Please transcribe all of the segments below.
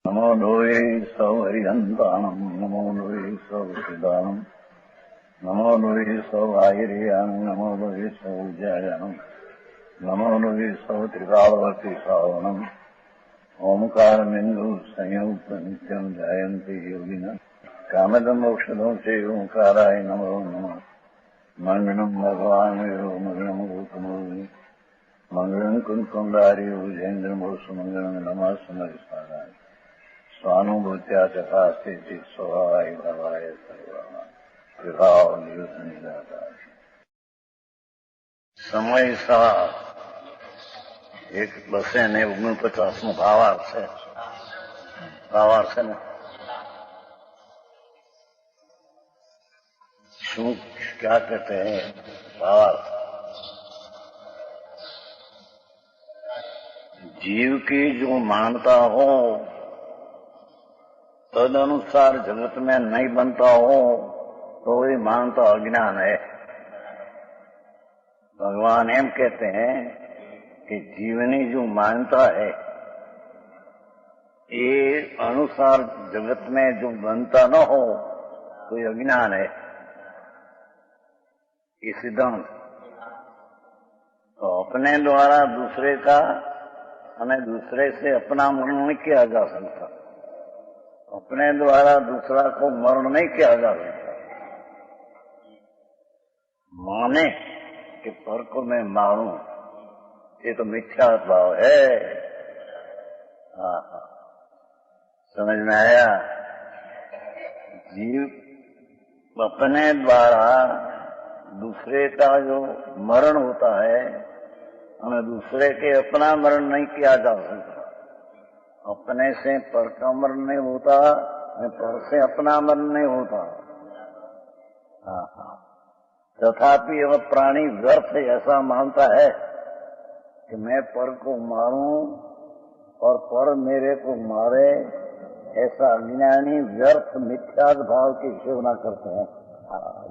नमो लोये सौहरिहन्ताणम् नमो लोये सौहृदानम् नमो लोये सौभागिर्यानम् नमो लोये सौज्यायानम् नमो लोये सौत्रिकालवर्ति सावनम् ओंकारमिन्दु संयुक्त नित्यम् जायन्ति योगिनः कामदम् औषधम् च ओंकाराय नमो नमः मङ्गलम् भगवान् विरो मङ्गलम् गौतमोऽग्नि मङ्गलम् कुन्कुण्डारि भुजेन्द्रमोसुमङ्गलम् नमः समरिसाराय स्वानुभूत्या चकास्ते स्वभावाय भवाय सर्वाः विभाव निदाता समय सा एक बसे ने 49 भावार्थ है ना शू क्या कहते हैं भावार्थ जीव की जो मानता हो तद अनुसार जगत में नहीं बनता हो तो ये मानता अज्ञान है। भगवान एम कहते हैं कि जीवनी जो मानता है ये अनुसार जगत में जो बनता न हो तो ये अज्ञान है। ये सिद्धांत तो अपने द्वारा दूसरे का हमें दूसरे से अपना मरण नहीं किया जा सकता, अपने द्वारा दूसरा को मरण नहीं किया जा सकता। माने कि पर को मैं मारूं ये तो मिथ्या भाव है। समझ में आया? जीव अपने द्वारा दूसरे का जो मरण होता है हमें दूसरे के अपना मरण नहीं किया जा सकता। अपने से पर का मरण नहीं होता, पर से अपना मरण नहीं होता। तथापि वह प्राणी व्यर्थ ऐसा मानता है कि मैं पर को मारूं और पर मेरे को मारे, ऐसा अज्ञानी व्यर्थ मिथ्या भाव की सेवना करते हैं।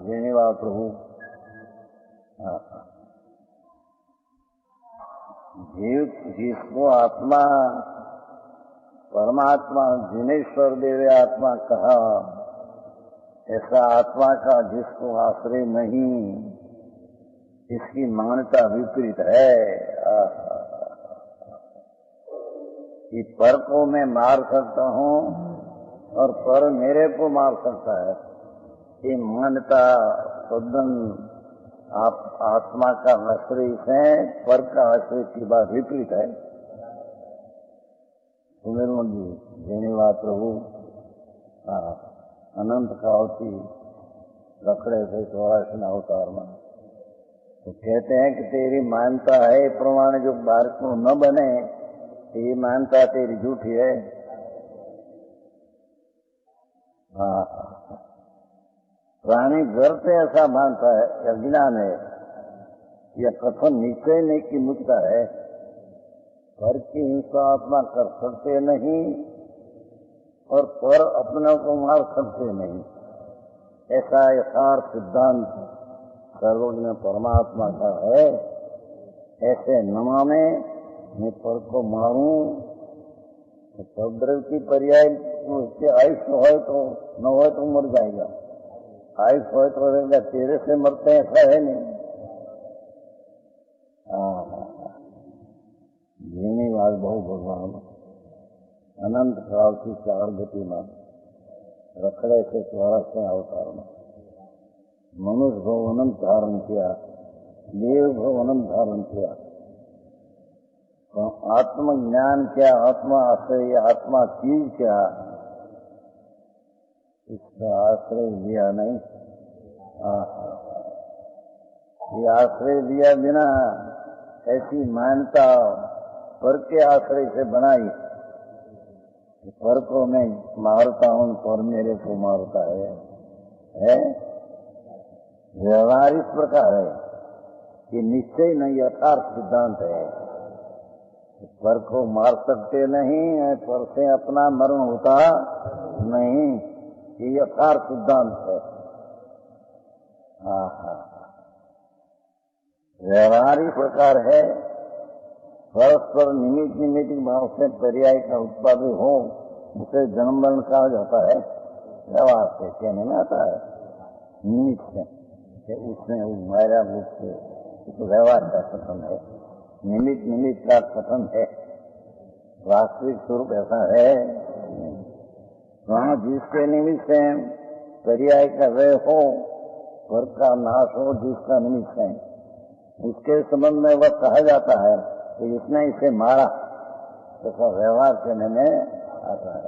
धन्यवाद प्रभु। जीव जिसको आत्मा परमात्मा जिनेश्वर देव आत्मा कहा, ऐसा आत्मा का जिसको आश्रय नहीं, इसकी मान्यता विपरीत है। कि पर को मैं मार सकता हूँ और पर मेरे को मार सकता है, ये मान्यता तद्दन आप आत्मा का आश्रय है, पर का आश्रय की बात विपरीत है। सुमेरमन जी धन्यवाद प्रभु। अनंत काल की रखड़े से 84 अवतार में तो कहते हैं कि तेरी मान्यता है प्रमाण जो बार को न बने, ये मान्यता तेरी झूठी है। प्राणी घर से ऐसा मानता है, अज्ञान है। यह कथन निश्चय नहीं की मुद्दा है। पर की हिंसा आत्मा कर सकते नहीं और पर अपने को मार सकते नहीं, ऐसा यथार्थ सिद्धांत सर्वज्ञ परमात्मा का है। ऐसे न माने मैं पर को मारूं तो परद्रव्य की पर्याय उसके आयुष हो तो न हो तो मर जाएगा, आयुष हो तो रहेगा, तेरे से मरते हैं ऐसा है नहीं। धन्यवाद बहु भगवान। अनंत काल की 4 गति में रखड़े से 84 अवतार में मनुष्य भवनम धारण किया, देव भवनम धारण किया। तो आत्मज्ञान क्या, आत्मा आश्रय, आत्मा चीज क्या, इसका आश्रय लिया नहीं। ये आश्रय लिया बिना ऐसी मान्यता पर के आश्रय से बनाई, पर को मैं मारता हूं, पर मेरे को मारता है? व्यवहार इस प्रकार है कि निश्चय नहीं, यथार्थ सिद्धांत है। पर को मार सकते नहीं, पर से अपना मरण होता नहीं, ये यथार्थ सिद्धांत है। व्यवहार इस प्रकार है, परस्पर निमित्त भाव से पर्याय का उत्पादन हो, उसे जन्म मरण कहा जाता है, व्यवहार से कहने में आता है, निमित्त से कि उसने माया रूप से, तो व्यवहार का कथन है, निमित्त निमित्त का कथन है, वास्तविक स्वरूप ऐसा है। वहां जिसके निमित्त से पर्याय का व्यय हो, घर का नाश हो, जिसका निमित्त है, उसके संबंध में वह कहा जाता है कि इसने इसे मारा, तो व्यवहार करने में आता है।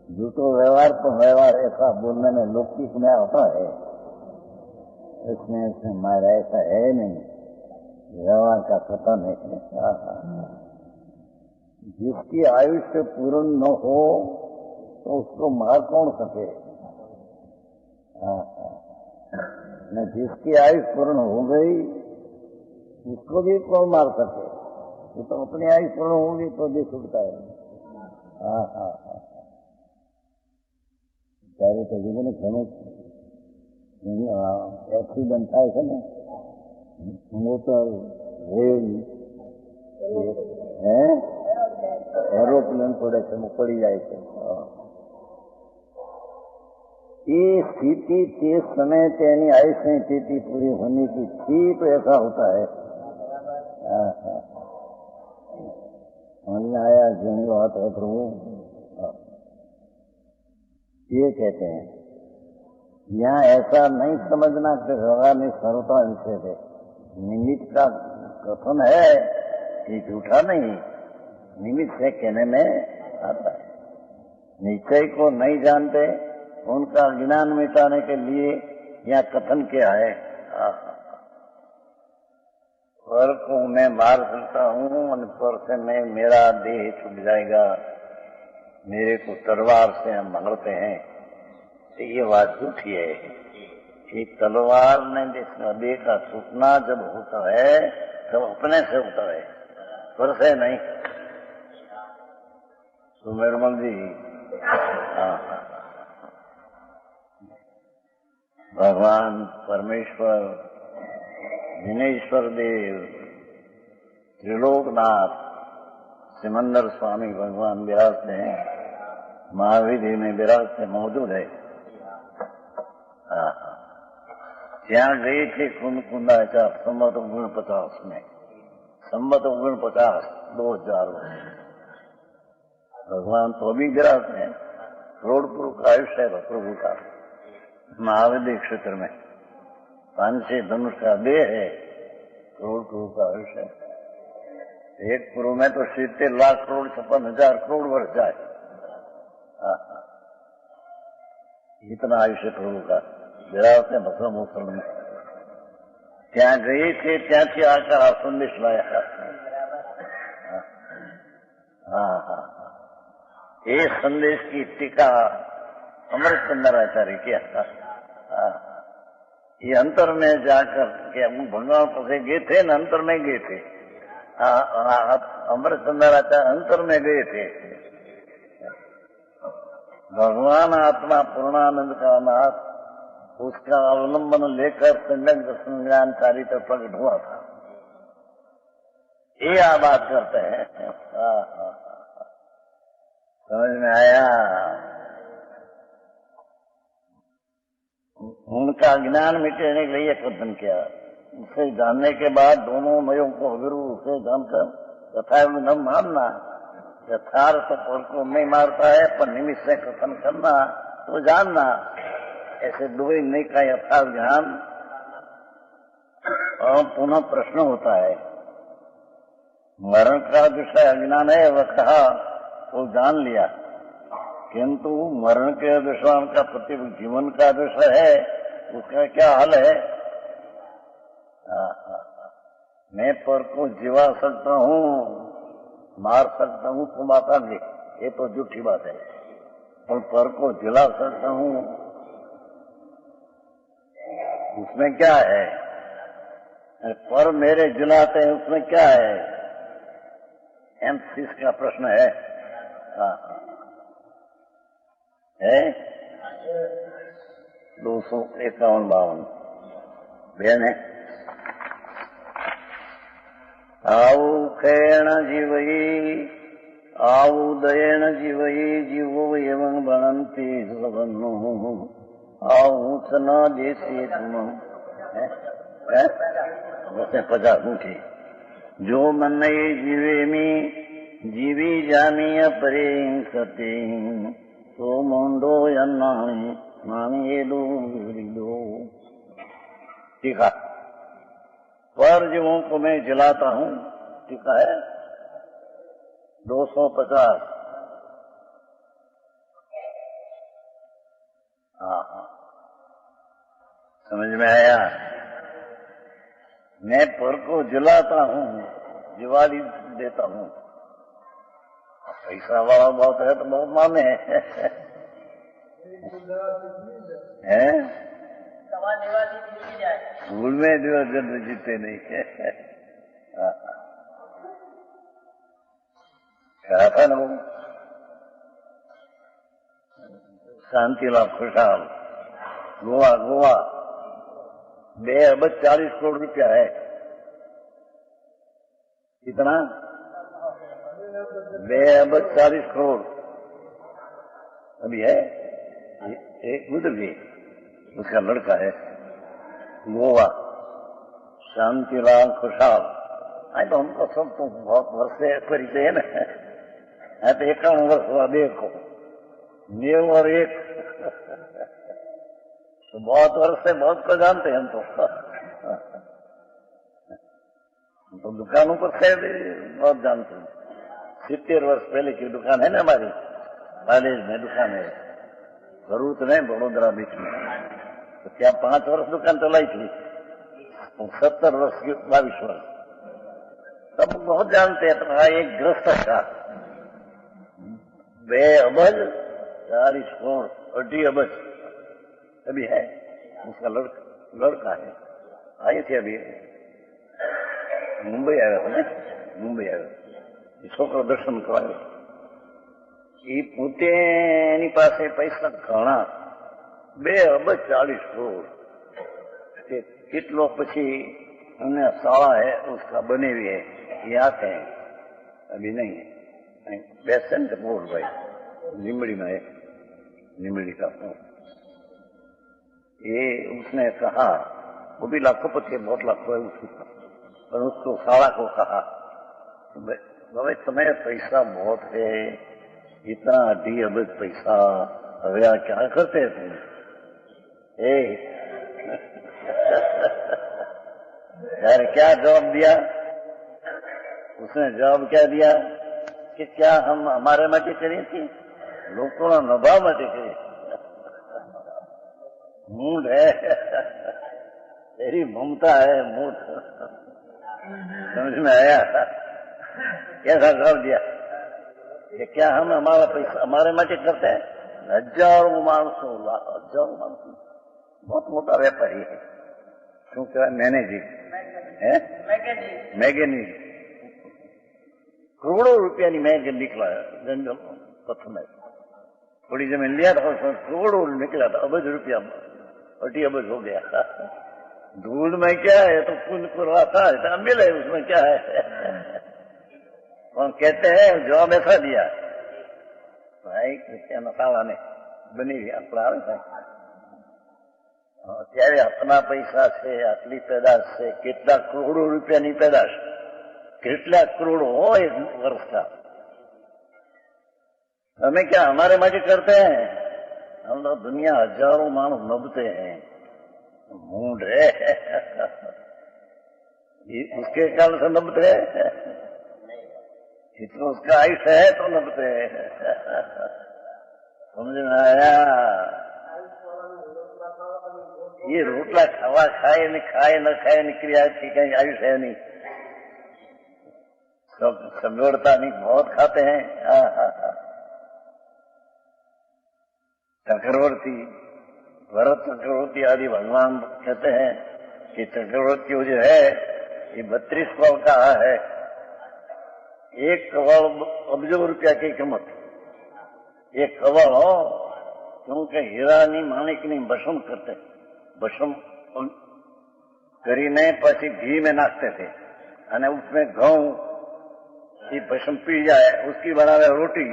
झूठो व्यवहार तो व्यवहार ऐसा बोलने में लौकिक में होता है, इसमें मारा ऐसा है नहीं, व्यवहार का कथन है। जिसकी आयुष्य पूर्ण न हो तो उसको मार कौन सके, न जिसकी आयुष पूर्ण हो गई उसको भी कौन मार सके, ये तो अपनी आयुष पूर्ण होगी तो भी छूटता है। ત્યારે તો જીવને ઘણું એક્સિડન્ટ થાય છે ને, મોટર, રેલ, એરોપ્લેન પડે છે, પડી જાય છે। ये स्थिति के समय तेनी आयुष में स्थिति पूरी होने की थी तो ऐसा होता है। हमने आया जिन बात है प्रभु, ये कहते हैं यहाँ ऐसा नहीं समझना कि व्यवहार में सर्वता विषय है, निमित्त का कथन है, ये झूठा नहीं, निमित्त से कहने में आता है। निश्चय को नहीं जानते, उनका ज्ञान मिटाने के लिए यह कथन क्या है, पर को मैं मार सकता हूँ और पर से मैं मेरा देह छूट जाएगा, मेरे को तलवार से हम मरते हैं, तो ये बात झूठी है। ये तलवार ने देह का छूटना जब होता है तब अपने से होता है, पर से नहीं। सुमेरमल जी, भगवान परमेश्वर जिनेश्वर देव त्रिलोकनाथ सिमंदर स्वामी भगवान विराजते हैं, महावीर में विराजते मौजूद है। ત્યાં ગઈ थी कुंकुंदाचार संवत 49 में, संवत 49 2000 भगवान तो भी विराजते हैं, करोड़पुर का आयुष्य है प्रभु का, महाविद्य क्षेत्र में 500 धनुष का देह है, करोड़पुर का आयुष्य है। एक पुरु में तो 70 लाख करोड़ 56,000 करोड़ वर्ष जाए, इतना आयुष्य प्रभु का विरासते भस्म मुसल में। ત્યાં ગઈ थी, ત્યાંથી આકાર સંદેશ લાયા। ये संदेश की टीका अमृतचंद्राचार्य किया था। ये अंतर में जाकर के हम भगवान पसे गए थे न, अंतर में गए थे। अमृतचंद्राचार्य अंतर में गए थे। भगवान आत्मा पूर्णानंद का नाथ, उसका अवलंबन लेकर संगत दर्शन ज्ञान चारित्र प्रकट हुआ था। ये आप बात करते हैं, समझ में आया? उनका ज्ञान मिटाने के लिए कथन किया। उसे जानने के बाद दोनों मयों को गुरु उसे जानकर तथा न मानना, यथार्थ पर को नहीं मारता है, पर निमित्त से कथन करना तो जानना, ऐसे दो ही नहीं का यथार्थ ज्ञान। और पुनः प्रश्न होता है, मरण का विषय अज्ञान है, वह कहा तो जान लिया, किंतु मरण के विषय का प्रति जीवन का विषय है, उसका क्या हल है? मैं पर को जीवा सकता हूँ, मार सकता हूँ तो माता भी, ये तो झूठी बात है। पर को जिला सकता हूँ, उसमें क्या है? पर मेरे जिलाते हैं, उसमें क्या है? एम्फसिस का प्रश्न है। है 251-52 બેન આવું ખેણ જીવઈ આવું દયેણ જીવઈ જીવો એવં બણંતી ભવનું આવું સ ન દેશી તુમ 50 ઊંઠી જો મન જીવેમી જીવી જામી અપરેમ સતી તો મોંડો યનાણી मानी लो टीका पर जीवों को मैं जलाता हूँ टीका है 250 हाँ समझ में आया। मैं पर को जलाता हूँ दिवाली देता हूँ। पैसा वाला बहुत है तो बहुत माने है भूल में दिवस जन्म जीते नहीं है। कहा था ना वो शांतिलाल खुशहाल गोवा 2 अरब 40 करोड़ रुपया है। कितना 2 अरब 40 करोड़ अभी है। एक उधर भी उसका लड़का है गोवा शांतिलाल खुशहाल। आई तो हमको सब तो बहुत वर्ष से परिचय है ना। है तो 51 वर्ष हुआ देखो 9 और 1 तो बहुत वर्ष से बहुत को जानते हैं हम तो दुकानों पर से बहुत जानते हैं। 70 वर्ष पहले की दुकान है ना हमारी कॉलेज में दुकान है भरूच नहीं बड़ोदरा बीच में। तो क्या 5 वर्ष दुकान चलाई थी 70 वर्ष की 22 वर्ष सब बहुत जानते हैं। तो एक ग्रस्त था 2 अरब 40 करोड़ 2.5 अरब अभी है। उसका लड़का है आए थे अभी मुंबई आया था ना मुंबई आया छोकरो दर्शन करायो। એ પોતે એની પાસે પૈસા ઘણા 2 અરબ 40 करोड़ કેટલો પછી हमने शाला है उसका बने हुए है याद है अभी नहीं है। बेसन बोल भाई निमड़ी में है निमड़ी का ये उसने कहा वो भी लाखोपति बहुत लाखों है उसको पर उसको शाला को कहा भाई तुम्हें पैसा बहुत है इतना 2.5 अरब पैसा હવે આ क्या करते हैं तुम यार क्या जवाब दिया उसने जवाब क्या दिया कि क्या हम हमारे માટે કરીએ છીએ લોકોના નભા માટે કરીએ मूड है तेरी ममता है मूड समझ में आया कैसा जवाब दिया कि क्या हम हमारा पैसा हमारे માટે करते हैं। हजारों मानसों बहुत मोटा व्यापारी है શું કહેવાય मैनेजर है मैगेनी करोड़ों रुपया की मैगेन निकला जंगल पथ में थोड़ी जमीन लिया था उसमें करोड़ों निकला था अबज रुपया 2.5 अरब हो गया। धूल में क्या है तो पुण्य करवाता है मिल है उसमें क्या है और कहते हैं जवाब ऐसा दिया भाई कृष्ण साला ने बनी अपना ત્યારે આપના પૈસા છે આટલી પેદાશ છે કેટલા કરોડો રૂપિયાની પેદાશ કેટલા કરોડો હોય વર્ષના हमें क्या हमारे માટે करते हैं हम लोग दुनिया हजारों मानव नबते हैं मूड है उसके कारण से नबते हैं इतना उसका आयुष्य है तो नबते हैं समझ में आया। ये रोटला खावा खाए न खाए क्रिया की कहीं आयुष्य है नहीं सब संगड़ता नहीं बहुत खाते हैं। चक्रवर्ती भरत चक्रवर्ती आदि भगवान कहते हैं कि चक्रवर्ती जो है ये 32 करोड़ का है 1 करोड़ अब्जों रुपया की कीमत 1 करोड़ हो तो क्योंकि हीरानी माणिकनी भस्म करते, भस्म કરીને પછી ઘી में નાખते थे અને उसमें घઉं की भस्म पी जाए उसकी बनावे रोटी।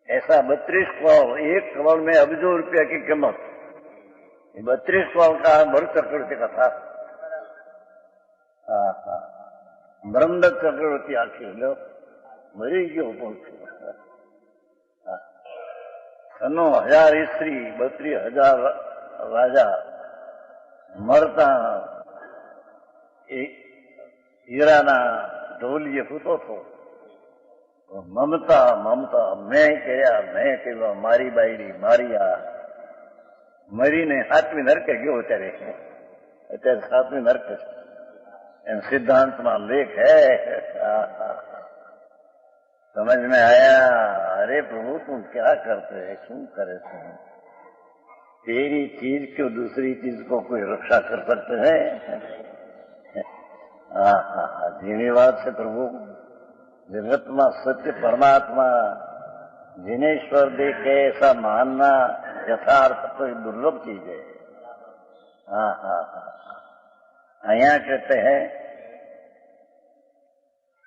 ऐसा 32 करोड़, एक करोड़ में अरबों रुपया की कीमत, 32 करोड़ का भरत चक्रवर्ती का था। ब्रह्मदत्त चक्रवर्ती आखिर लो मरी गयो पहुंचो। सनो 1000 स्त्री, 32,000 राजा मरता हीराना ढोलिए फूटो थो। ममता ममता मैं कह मारी बायरी मारिया मरी ने 7મી नरके गयो। અત્યારે 7મી नरक एम सिद्धांत में लेख है। समझ में आया? अरे प्रभु तुम क्या करते है, क्यों करे तुम? तेरी चीज क्यों दूसरी चीज को कोई रक्षा कर सकते हैं? जीनी बात है प्रभु, जगत में सत्य परमात्मा जिनेश्वर देखे ऐसा मानना यथार्थ तो दुर्लभ चीज है। यहाँ कहते हैं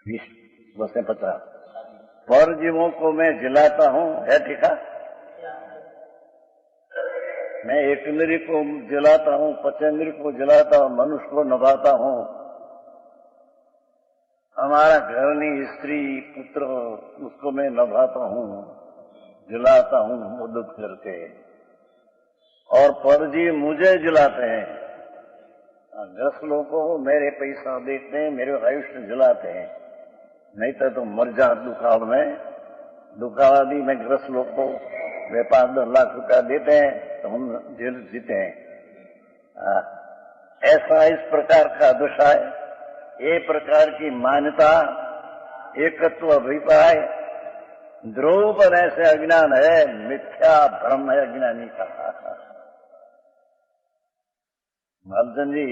20:50 पर जीवों को मैं जिलाता हूँ, है ठीक है? मैं एक इंद्रिय को जिलाता हूँ, पंचेंद्रिय को जिलाता हूँ, मनुष्य को नभाता हूँ। हमारा घरनी स्त्री पुत्र उसको मैं नभाता हूँ, जिलाता हूँ मदद करके, और परजी मुझे जिलाते हैं। 10 लोगों को मेरे पैसा देते हैं, मेरे आयुष्य जिलाते हैं, नहीं तो मर जा दुकाल में। दुकावादी में 10 लोग को वे 5-10 लाख रुपया देते हैं तो हम जेल जीते हैं। ऐसा इस प्रकार का दशा है। ये प्रकार की मान्यता, एकत्व अभिप्राय ध्रुव पर ऐसे अज्ञान है, मिथ्या भ्रम है अज्ञानी का। अर्जुन जी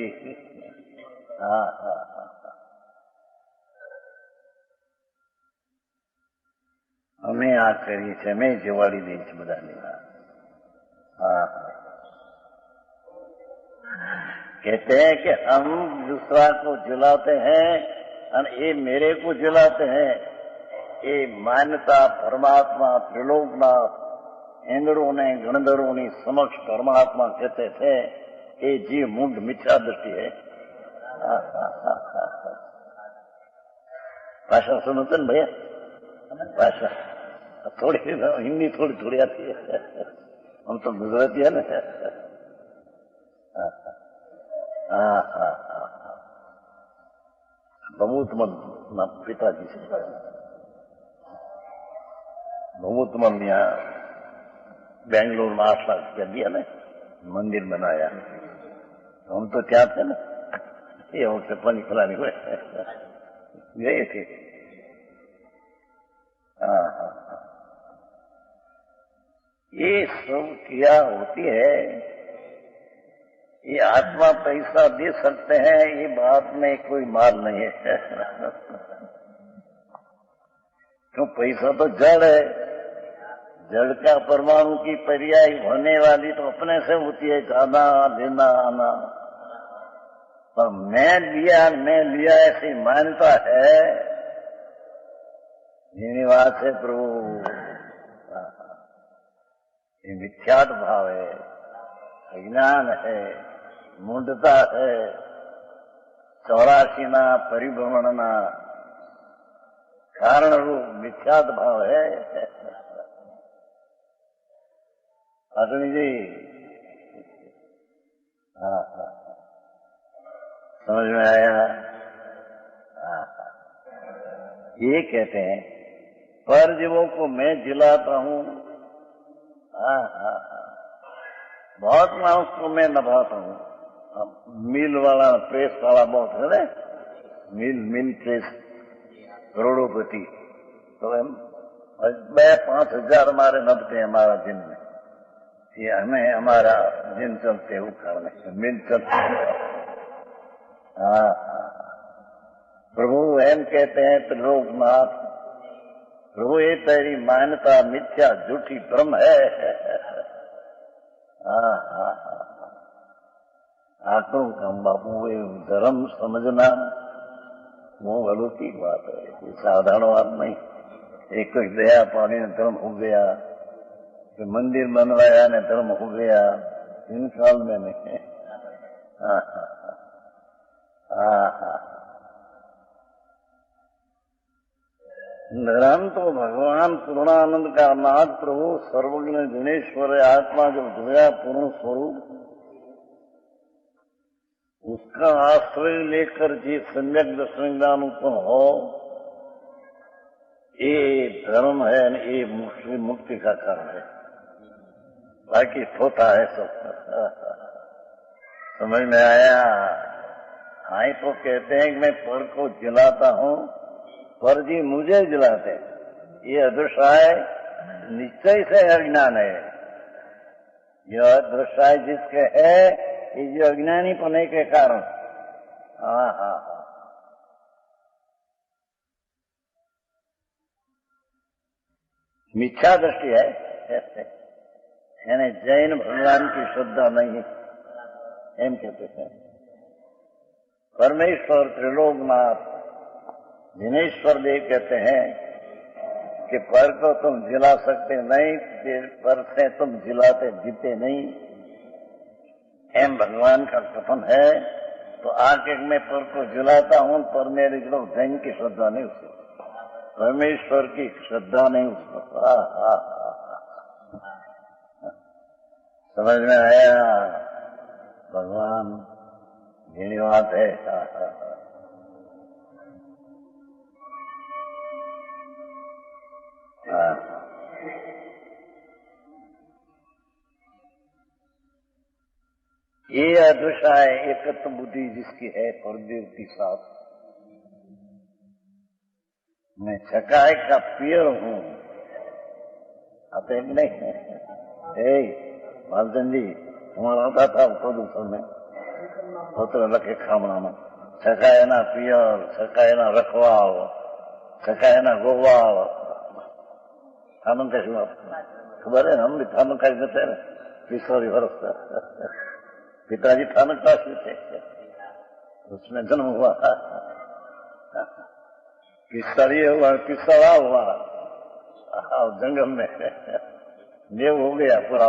અમે આ કરી છે, મેં જવાડી દઈ છે બધાની વાત। कहते हैं कि हम दूसरा को जलाते हैं और ये मेरे को जलाते हैं। ये मान्यता परमात्मा त्रिलोकनाथ इंद्रों ने गणधरों ने समक्ष परमात्मा कहते थे, ये जीव मुंड मिथ्या दृष्टि है। भाषा सुनो तो भैया, भाषा थोड़ी हिंदी थोड़ी थोड़ी आती है, हम तो गुजराती है ना। भमूतमन पिताजी से भमूतमन यहाँ बेंगलोर में 8 लाख रुपया दिया ना, मंदिर बनाया। हम तो क्या थे ना, ये हमसे पानी फलाने हुए गए थे। ये सब क्या होती है, ये आत्मा पैसा दे सकते हैं, ये बात में कोई माल नहीं है। क्यों? पैसा तो जड़ है, जड़ का परमाणु की पर्याय होने वाली तो अपने से होती है, जाना लेना आना। पर मैं लिया ऐसी मान्यता है, जिन्हीं बात से प्रभु ये मिथ्यात भाव है, अज्ञान है, मूढ़ता है, 84 ना परिभ्रमण ना कारण रूप मिथ्यात भाव है। आदमी जी समझ में आया? ये कहते हैं पर जीवों को मैं जिलाता हूँ, बहुत मानस को मैं नभाता हूँ। मिल वाला प्रेस वाला बहुत है ना, मिल प्रेस करोड़ोपति, तो हम 5,000 हमारे नभते हैं हमारा दिन में। ये हमें हमारा दिन चलते हैं उखाड़ने, मिल चलते हैं। प्रभु एम कहते हैं त्रिलोकनाथ प्रभु ये तेरी मान्यता मिथ्या झूठी भ्रम है। आंकड़ों का बापू ये धर्म समझना वो गलती बात है, ये साधारण बात नहीं। एक कोई दया पानी ने धर्म हो गया, कोई मंदिर बनवाया ने धर्म हो गया, इन साल में नहीं। धर्म तो भगवान पूर्णानंद का नाथ प्रभु सर्वज्ञ गुणेश्वर आत्मा जो धोया पूर्ण स्वरूप, उसका आश्रय लेकर जी सम्यक दर्शन ज्ञान उत्पन्न हो, ये धर्म है, ये मुक्ति का कारण है। बाकी होता है सब। समझ में आया? हाँ तो कहते हैं कि मैं पर को जलाता हूँ, पर जी मुझे जलाते। ये अदृश्य निश्चय से अज्ञान है। यह अदृश्य जिसके है, ये जो अज्ञानी पने के कारण। मिथ्या दृष्टि है, यानी जैन भगवान की श्रद्धा नहीं, एम कहते हैं। परमेश्वर त्रिलोकनाथ दिनेश्वर देव कहते हैं कि पर को तुम जिला सकते नहीं, पर से तुम जिलाते जीते नहीं, एम भगवान का कथन है। तो आके मैं पर को जिलाता हूं, पर मेरी जो जैन की श्रद्धा नहीं उसको, परमेश्वर की श्रद्धा नहीं उसको। समझ में आया? भगवान घिनी बात है। ये अदृश्य है, एकत्व बुद्धि जिसकी है परदेव के साथ। मैं छकाए का पियर हूँ, आते नहीं? मालचंद जी हमारा आता था प्रदूषण में होते लखे खामना में, छकाए ना पियर, छकाए ना रखवाल, छकाए ना गोवाल। थानन कैसी बात खबर है? हम भी थानन कैसे थे, 20 वर्ष पिताजी थानक पास में थे, उसमें जन्म हुआ। किस्सरिये हुआ, किस्सरा हुआ, जंगल में देव हो गया पूरा।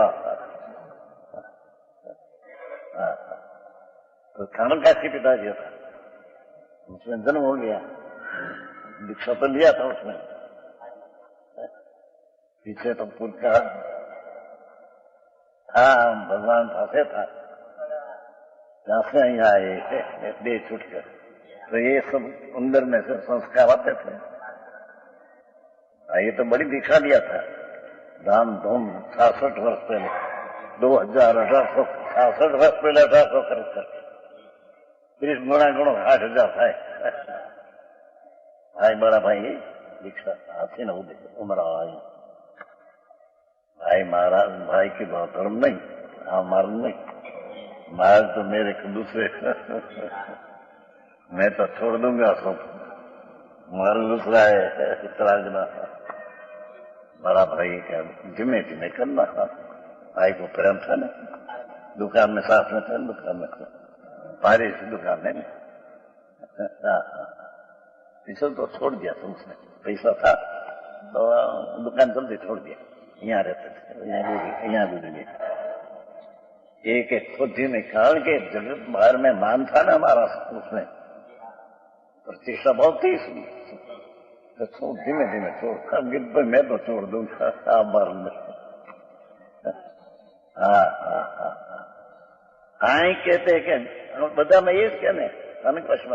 तो थानक काशी पिताजी था, उसमें जन्म हो गया, दीक्षा तो लिया था उसमें। पीछे तो पुल का भगवान फांसे था, जहां से यहाँ आए दे छूटकर। तो ये सब अंदर में से संस्कार आते थे। ये तो बड़ी दीक्षा दिया था, धाम धूम 66 वर्ष पहले, 1866 वर्ष पहले 1800 कर 30 गुणा गुणो 8000 થાય। भाई बड़ा भाई दीक्षा हाथी न उम्र आई भाई महाराज, भाई की बहुत धर्म नहीं, हमारा नहीं, महाराज तो मेरे दूसरे मैं तो छोड़ दूंगा सब, मारा दूसरा है इतराजना। बड़ा भाई क्या धीमे धीमे करना, भाई को प्रेम था ना, दुकान में साथ में था, दुकान में था, पारी से दुकान में पैसा तो छोड़ दिया था उसने, पैसा था तो दुकान जल्दी छोड़ दिया, यहाँ रहते थे, यहाँ भी लगे। एक एक खुदी में कारण के जगत बाहर में मान था ना हमारा, उसमें प्रतिष्ठा बहुत थी इसमें, तो छोड़ धीमे धीमे छोड़, गिद्ध मैं तो छोड़ दूंगा आप बार में। हाँ कहते कि બધા में ये कहने अनेक पश्चिम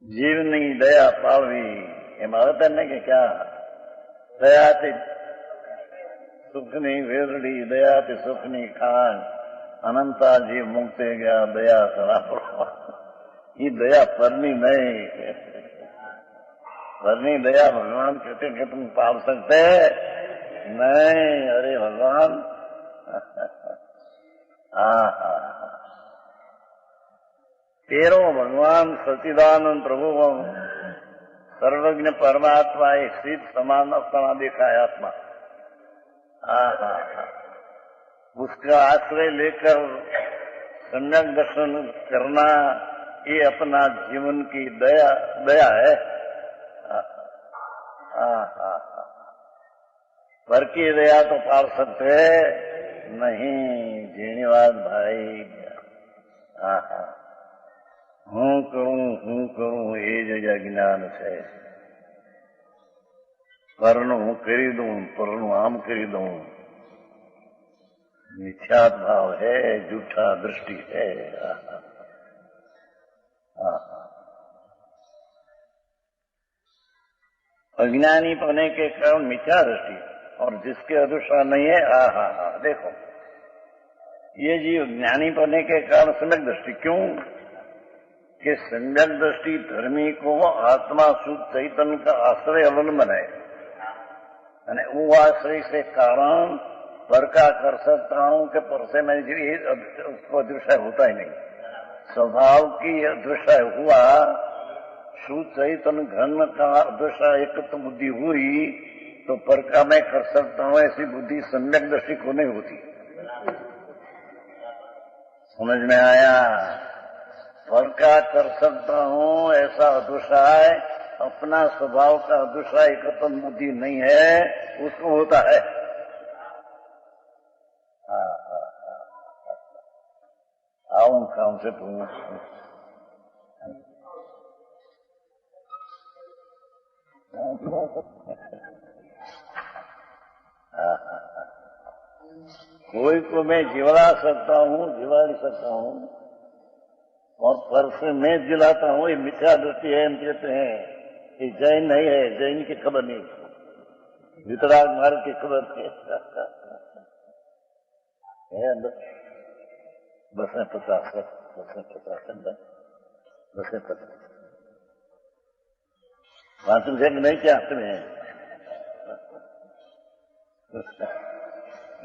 जीवनी दया पावी એમ આવતા ને કે क्या દયાથી સુખની વેરડી, દયાથી સુખની ખાણ, અનંતા જીવ મુક્તે ગયા દયા સરા। ये दया परनी नहीं, परनी दया भगवान कहते कि तुम पाल सकते नहीं। अरे भगवान तेरो भगवान सच्चिदानंद प्रभु सर्वज्ञ परमात्मा एक सिद्ध समान अपना देखा है आत्मा। उसका आश्रय लेकर सम्यक दर्शन करना ये अपना जीवन की दया है। पर की दया तो पार सकते नहीं। जीणीवाद भाई हूँ करूँ ये जगह ज्ञान से परनु करी दूं परनु आम करी दूं। मिथ्यात भाव है, झूठा दृष्टि है। अज्ञानी पने के कारण मिथ्या दृष्टि और जिसके अदृष्टा नहीं है देखो ये जीव ज्ञानी पने के कारण सम्यक दृष्टि। क्यों कि सम्यक दृष्टि धर्मी को आत्मा शुद्ध चैतन्य का आश्रय अवलंबन है। वो आश्रय से कारण पर का कर सकता हूं कि पर से मैं उसको अदृश्य होता ही नहीं। स्वभाव की अदृश्य हुआ शुद्ध चैतन्य घन का अदृश्य एकत्व बुद्धि हुई तो पर का मैं कर सकता हूं ऐसी बुद्धि सम्यक दृष्टि को नहीं होती। समझ में आया? पर का कर सकता हूं ऐसा अदृश्य अपना स्वभाव का अदृश्य एकत्व बुद्धि नहीं है उसको होता है। आऊं काम से तुम कोई को मैं जिला सकता हूं और पर से मैं जिलाता हूं ये मिथ्या दृष्टि है। हम कहते हैं ये जैन नहीं है, जैन की खबर नहीं, वितराग मार्ग की खबर है। बस 50 वाचन से नहीं क्या तुम्हें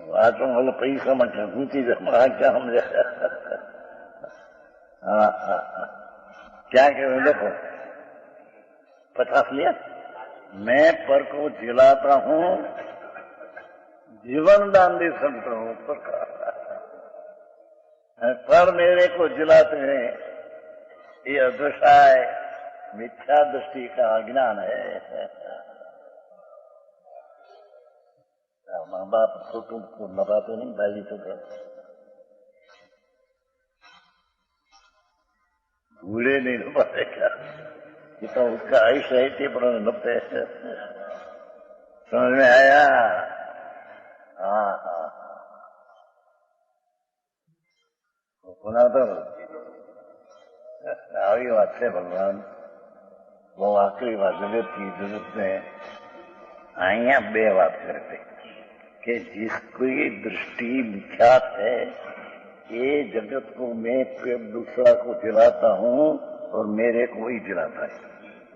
वाचन वाला पैसा मत ऊंची जमा क्या हम क्या कह रहे देखो 50 लिया। मैं पर को जिलाता हूं, जीवन दान दे सकता हूं पर मेरे को जिलाते हैं ये अदृश्य मिथ्या दृष्टि का अज्ञान है। माँ बाप छोटों को नभाते नहीं भाई तो भूले नहीं नभाते क्या कि तो उसका आयुष्य है कि पर नपते। समझ में आया? पुनः तो આવી વાત છે ભગવાન બહુ આખરી વાત જગતની જગત ને અહીંયા બે વાત કરते कि जिसकी दृष्टि मिथ्यात है ये जगत को मैं दूसरा को जिलाता हूं और मेरे को ही जिलाता है।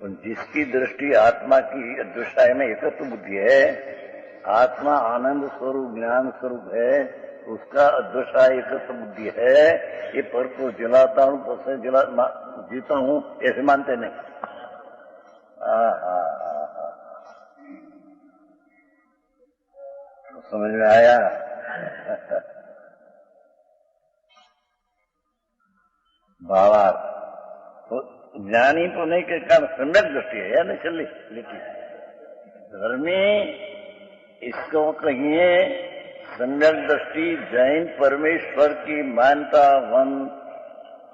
और जिसकी दृष्टि आत्मा की दृष्टि में एकत्व बुद्धि है, आत्मा आनंद स्वरूप ज्ञान स्वरूप है, उसका अदृश्य एकत्व बुद्धि है। ये पर को जिलाता हूं पर से जीता हूं ऐसे मानते नहीं। तो समझ में आया? भावार्थ तो ज्ञानी होने के कारण सम्यक दृष्टि है या नहीं चली लिखी धर्मी इसको कहिए सम्यक दृष्टि जैन परमेश्वर की मानता वन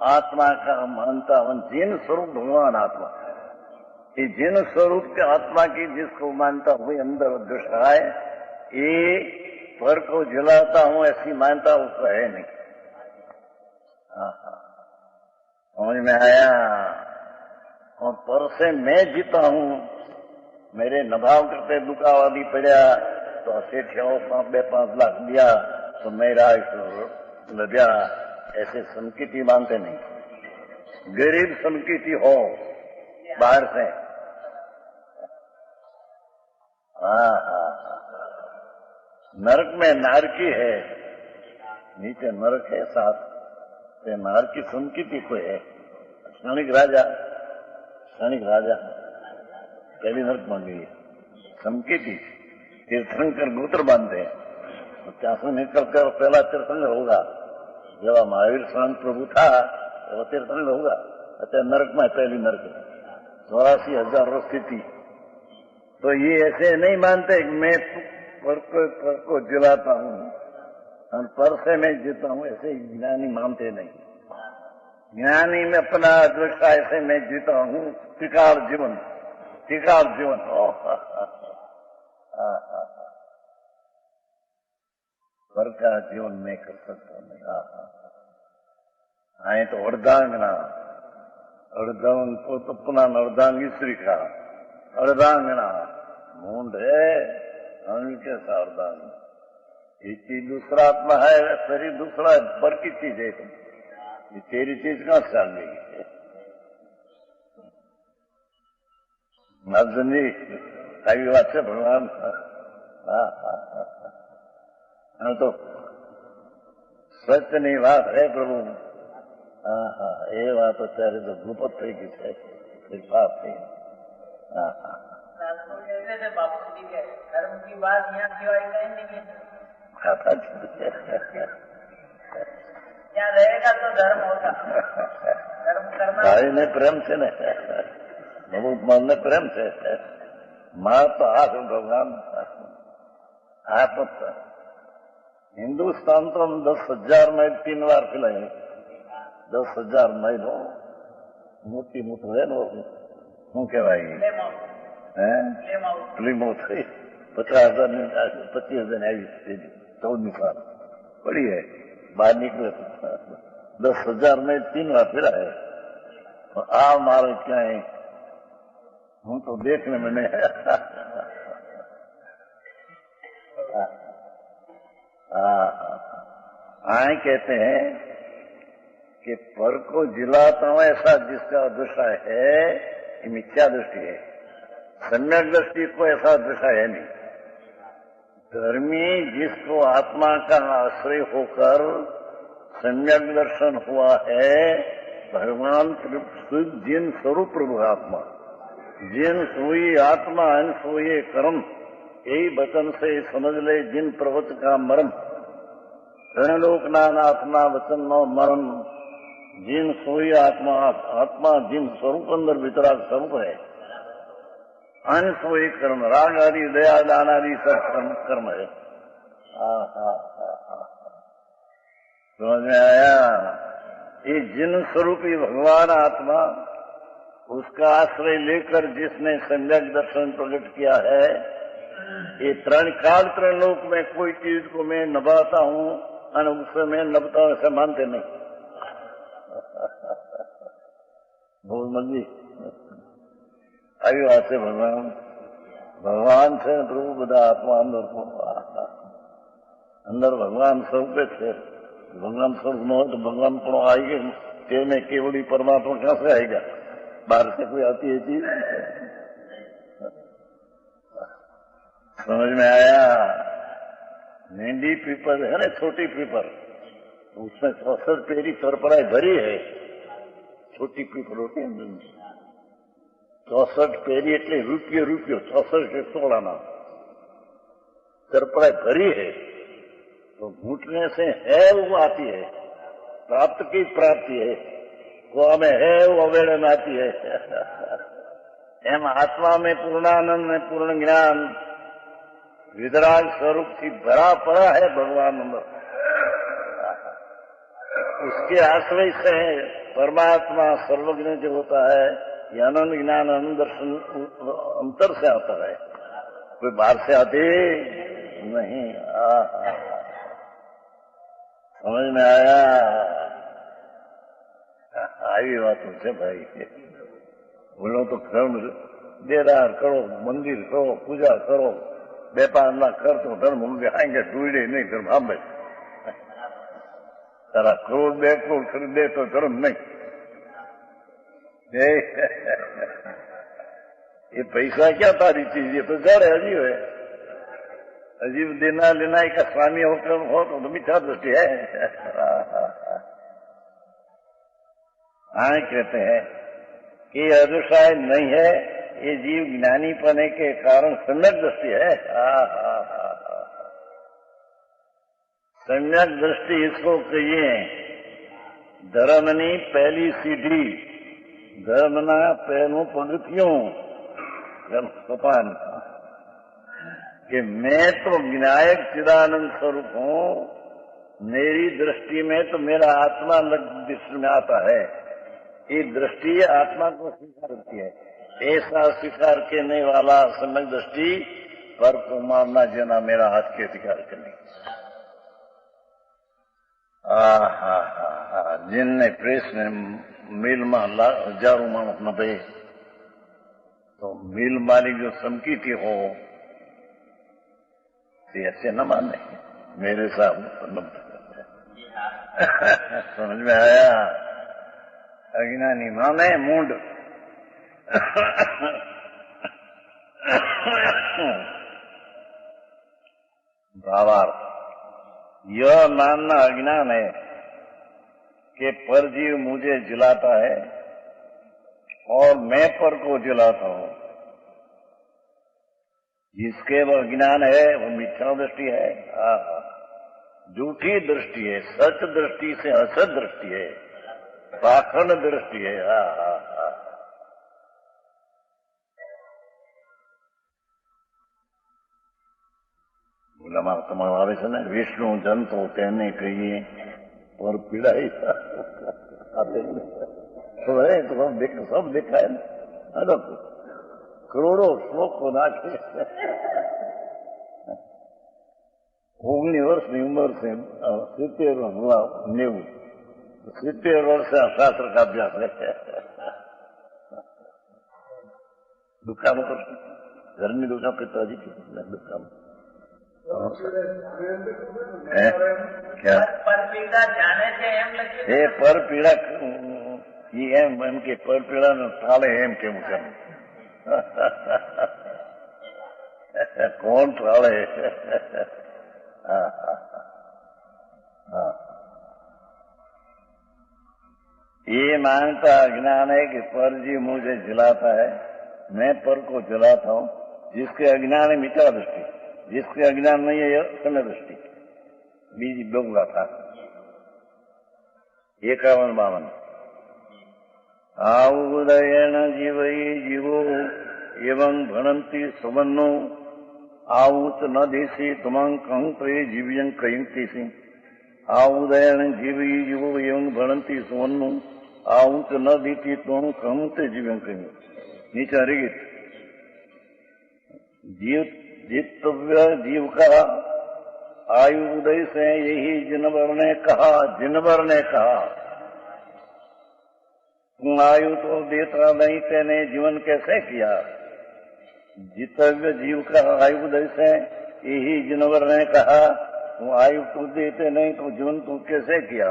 आत्मा का मानता वन जिन स्वरूप भगवान आत्मा ये जिन स्वरूप के आत्मा की जिसको मानता हुए अंदर दृष्टि है ये पर को जलाता हूं ऐसी मानता उसको है नहीं। समझ में आया? और पर से मैं जीता हूं मेरे नभाव करते दुकावादी पड़ा तो सेठियाओं 5 लाख दिया तो मेरा लद्या ऐसे संकीर्ति मानते नहीं। गरीब संकीर्ति हो बाहर से नरक में नारकी है नीचे नरक है साथ नारकी संकीर्ति को है। क्षणिक राजा पहली नरक मान गई संकेती तीर्थंकर गोत्र बांधते हैं, तो ત્યાં से निकलकर पहला तीर्थंकर होगा। जब महावीर स्वामी प्रभु था वो तीर्थंकर होगा। अच्छा नरक में पहली नरक 84,000 वर्ष की थी। तो ये ऐसे नहीं मानते कि मैं पर को जलाता हूँ और पर से मैं जीता हूँ, ऐसे ज्ञानी मानते नहीं। ज्ञानी में अपना दृष्टा ऐसे मैं जीता हूँ, टिकाड़ जीवन पर का जीवन में कर सकता नहीं। आए तो अर्धांगना अर्धांग को तो पुनः अर्धांगी स्त्री का अर्धांगना मूंड है कैसा अर्धांग, ये चीज दूसरा आत्मा है, शरीर दूसरा पर की चीज है। ये तेरी चीज कहां से जान लेगी? जी આવી વાત છે ભગવાન। તો સચની વાત હે પ્રભુ। એ વાત અત્યારે તો ગુપત થઈ ગઈ છે, કૃપા થઈ। ધર્મ की बात यहाँ सिवाय कहीं नहीं है। यहाँ रहेगा तो धर्म होगा। धर्म करना भाई ने प्रेम से न बहुत मन में प्रेम से माँ तो आप भगवान आप हिंदुस्तान तो हम 10,000 माइल 3 बार खिलाए। 10,000 माइल हो मोटी मोट है नो શું કહેવાય પ્લીમાઉથ 50,000 25,000 આવી 14 साल पड़ी है। बाहर निकले 10,000 में 3 बार फिरा है। आ मारे क्या है, हम तो देखने में नहीं आए कहते हैं कि पर को जिलाता हूं ऐसा जिसका दशा है ये मिथ्या दृष्टि है। सम्यक दृष्टि को ऐसा दशा है नहीं। धर्मी जिसको आत्मा का आश्रय होकर सम्यक दर्शन हुआ है, भगवान जिन स्वरूप प्रभु आत्मा जिन सोई आत्मा अन सोए कर्म, यही वचन से समझ ले जिन प्रवच का मर्म। रणलोक नाथना वचन नो मर्म, जिन सोई आत्मा आत्मा जिन स्वरूप अंदर वितराग स्वरूप है, अन सोई कर्म राग आदि दया दान आदि सब कर्म है। समझ में आया? ये जिन स्वरूपी भगवान आत्मा उसका आश्रय लेकर जिसने सम्यक दर्शन प्रकट किया है, ये त्रण काल त्रण लोक में कोई चीज को मैं नभाता हूँ और उससे मैं नभता हूँ ऐसा मानते नहीं। बोल मंदी आई बात है। भगवान से प्रभु बधा आत्मा अंदर भगवान स्वरूप थे। भगवान स्वरूप न हो तो भगवान पण आएगी ते में केवली परमात्मा कहां से आएगा? बाहर से कोई आती है चीज? समझ में आया? नींदी पीपल है ना, छोटी पीपल, उसमें 64 पेरी परपराई भरी है। छोटी पीपल होती है 64 पेरी એટલે રૂપિયો 64 સોળાના परपराई भरी है। तो घूटने से है वो आती है, प्राप्त की प्राप्ति है, वो हमें है वो अवेड़े में आती है। एम आत्मा में पूर्णानंद में पूर्ण ज्ञान विदराग स्वरूप की भरा पड़ा है भगवान अंदर। उसके आश्रय से परमात्मा सर्वज्ञ जो होता है, ये आनंद ज्ञान आनंद दर्शन अंतर से आता है, कोई बाहर से आते नहीं। समझ में आया? आई बातों से भाई बोलो तो धर्म देदार करो, मंदिर करो, पूजा करो, व्यापार ना कर तो धर्म होंगे आएंगे, ढूंढे नहीं धर्म हम में तारा करोड़ 2 करोड़ खरीदे तो धर्म नहीं। ये पैसा क्या तारी चीज, ये तो जड़ है, अजीब है। अजीब देना लेना का स्वामी होकर हो तो मिथ्या दृष्टि है। हाँ कहते हैं कि अदृशाय नहीं है ये जीव ज्ञानी पने के कारण सम्यक दृष्टि है। सम्यक दृष्टि इसको कहिए। धर्मनी पहली सीढ़ी, धर्मना पहलू पगथियों सोपान कि मैं तो विनायक चिदानंद स्वरूप हूँ, मेरी दृष्टि में तो मेरा आत्मा दृष्टि में आता है। ये दृष्टि आत्मा को स्वीकार करती है। ऐसा स्वीकार करने वाला सम्यक दृष्टि पर को मारना जेना मेरा हाथ के अधिकार करने। जिनने प्रेस में मिल में हजारों मानस न पे तो मिल मालिक जो समकी थी हो तो ऐसे न माने मेरे साथ समझ में आया। अज्ञानी माने मूंड। भावार्थ यह मानना अज्ञान है कि परजीव मुझे जिलाता है और मैं पर को जिलाता हूं। जिसके वो अज्ञान है वो मिथ्या दृष्टि है, झूठी दृष्टि है, सच दृष्टि से असत दृष्टि है, पाखंड दृष्टि है। તમારે આવે છે ને વિષ્ણુ જંતો તેને કહીએ પર પીડાઈ તો सब देखा है ना, करोड़ों श्लोको नाखे। 19 વર્ષની ઉંમર से 70 90 70 વર્ષ से शास्त्र का अभ्यास है। दुकान पर घर में दुकान पिताजी की दुकान क्या पर पीड़ा जाने से एम लगे पर पीड़ा एम के पर पीड़ा थाले एम के मुझे कौन थाले। ये मानता अज्ञान है कि पर जीव मुझे जिलाता है, मैं पर को जिलाता हूं। जिसके अज्ञान है मिथ्या दृष्टि, जिसके अज्ञान नहीं है यह समय दृष्टि। बीज डोंगा था 51-52 आउदयन जीवई जीवो एवं भणंती सुवन्नो आउत न देसी तुमं कंत्रे जीव्यं कयंतीसी। आउदयन जीवई जीवो एवं भणंती सुवन्नो आउत न दीति तुम कंत्रे जीव्यं कयंती। नीचे हरिगीत जीतव्य जीव का आयु उदय से यही जिनवर ने कहा, जिनवर ने कहा तुम आयु तो देता नहीं तेने जीवन कैसे किया। जीतव्य जीव का आयु उदय से यही जिनवर ने कहा तुम आयु तो देते नहीं तो जीवन तू कैसे किया।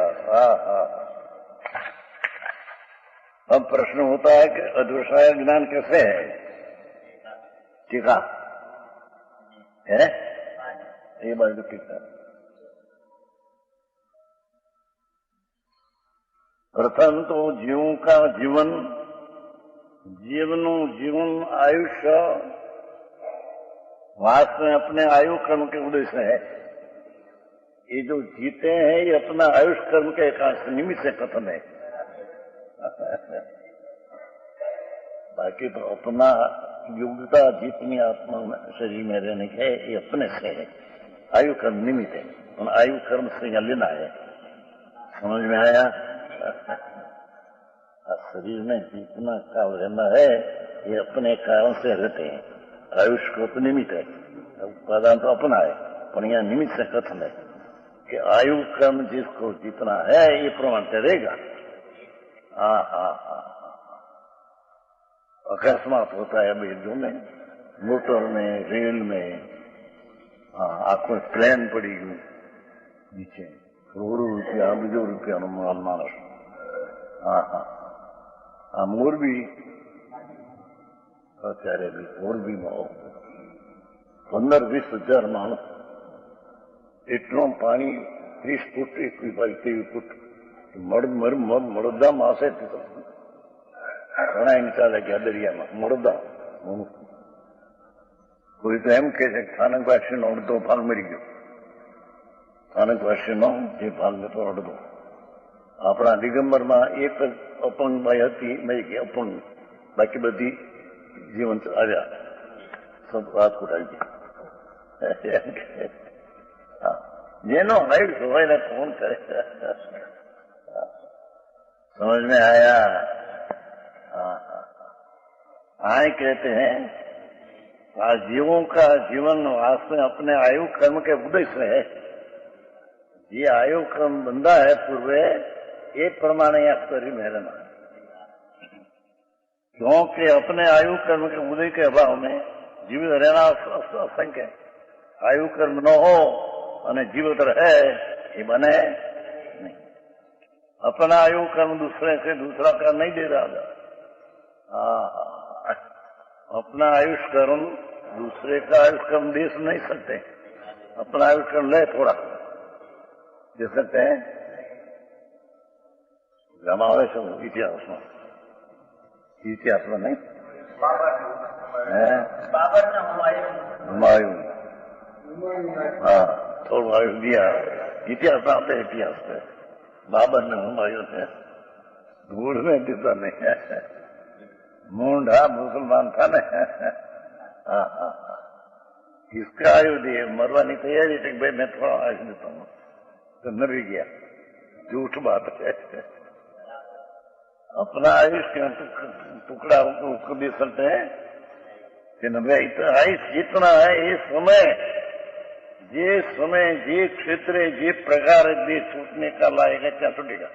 अब प्रश्न होता है कि अदृश्य ज्ञान कैसे है। टीका है ये बात टीका। प्रथम तो जीवों का जीवन, जीवनु जीवन आयुष्य वास्तव में अपने आयु कर्म के उद्देश्य है। ये जो जीते हैं ये अपना आयुष कर्म के निमित्त से कथन है। बाकी तो अपना योग्यता जितनी आत्मा शरीर में रहने के ये अपने से है, आयु कर्म निमित्त है। और आयु कर्म से यहाँ लेना है। समझ में आया। शरीर में जितना काल रहना है ये अपने कारण से रहते हैं। आयुष को तो निमित्त है, उपादान तो अपना है, पर यहाँ निमित्त से कथन है कि आयु कर्म जिसको जितना है ये प्रमाण करेगा। अकस्मात होता है वेदों में, मोटर में, रेल में, आपको ट्रेन पड़ी गई नीचे करोड़ों रुपया बीजो रुपया मानस। मोरबी અત્યારે બી મોરબીમાં 15-20 હજાર માણસ, એટલું પાણી 30 ફૂટ 21 ફૂટ મળદા માસે ઘણા ચાલે ગયા દરિયામાં મળદા કોઈ તો એમ કે છે કે સ્થાનકવાસીનો અડધો ભાગ મરી ગયો, સ્થાનકવાસીનો જે ભાગ હતો અડધો. આપણા દિગંબરમાં એક જ અપંગ બાઈ હતી, મરી ગઈ અપંગ, બાકી બધી જીવંત આવ્યા, સબ રાજકોટ આવી ગયા. જેનો આયુષ હોય ને ફોન કરે. समझ में आया? आए कहते हैं जीवों का जीवन वास्तव में अपने आयु कर्म के उदय से है. ये आयु कर्म बंदा है पूर्वे ये प्रमाण अक्सर ही मेहरना, क्योंकि अपने आयु कर्म के उदय के अभाव में जीवित रहना असंख्य. आयु कर्म न हो અને जीवित रहे ये बने नहीं. अपना आयु कर्म दूसरे से दूसरा कर्म नहीं दे रहा. अपना आयुष कर्म दूसरे का आयुष कर्म दे नहीं सकते. अपना आयुष कर्म ले थोड़ा दे सकते हैं. जमावे सब इतिहास में नहीं. हुमायूं हाँ थोड़ा आयुष दिया. इतिहास आते इतिहास पे बाबर ने हुमायूं थे धूल में देता नहीं है. मूंढा मुसलमान था ना. इसका आयु दिए मरवानी तैयारी थी भाई मैं थोड़ा आयुष देता हूँ तो न भी गया. झूठ बात है. अपना आयुष के टुकड़ा उसको दे सकते हैं कि न भाई तो आयुष जितना है ये समय जे क्षेत्र जे प्रकार दे छूटने का लाएगा क्या छूटेगा.